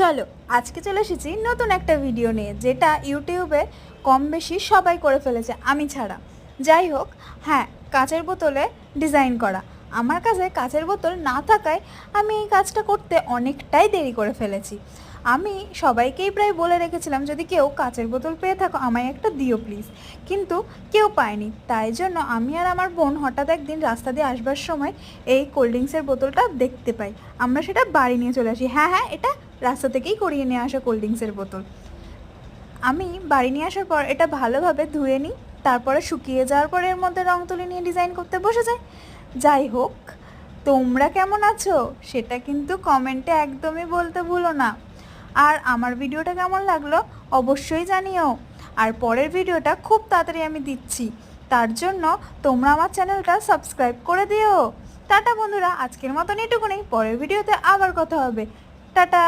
চলো আজকে চলে এসেছি নতুন একটা ভিডিও নিয়ে, যেটা ইউটিউবে কম বেশি সবাই করে ফেলেছে আমি ছাড়া। যাই হোক, হ্যাঁ, কাচের বোতলে ডিজাইন করা। আমার কাছে কাচের বোতল না থাকায় আমি এই কাজটা করতে অনেকটাই দেরি করে ফেলেছি। আমি সবাইকেই প্রায় বলে রেখেছিলাম, যদি কেউ কাচের বোতল পেয়ে থাকো আমায় একটা দিও প্লিজ, কিন্তু কেউ পায়নি। তাই জন্য আমি আর আমার বোন হঠাৎ একদিন রাস্তা দিয়ে আসবার সময় এই কোল্ড ড্রিঙ্কসের বোতলটা দেখতে পাই। আমরা সেটা বাড়ি নিয়ে চলে আসি। হ্যাঁ হ্যাঁ, এটা রাস্তা থেকেই করিয়ে নিয়ে আসা কোল্ড ড্রিঙ্কসের বোতল। আমি বাড়ি নিয়ে আসার পর এটা ভালোভাবে ধুয়ে নিই, তারপরে শুকিয়ে যাওয়ার পর এর মধ্যে রং তুলি নিয়ে ডিজাইন করতে বসে যাই। যাই হোক, তোমরা কেমন আছো সেটা কিন্তু কমেন্টে একদমই বলতে ভুলো না। আর আমার ভিডিওটা কেমন লাগলো অবশ্যই জানিও। আর পরের ভিডিওটা খুব তাড়াতাড়ি আমি দিচ্ছি, তার জন্য তোমরা আমার চ্যানেলটা সাবস্ক্রাইব করে দিও। টাটা বন্ধুরা, আজকের মতন এটুকুনি। পরের ভিডিওতে আবার কথা হবে। টাটা।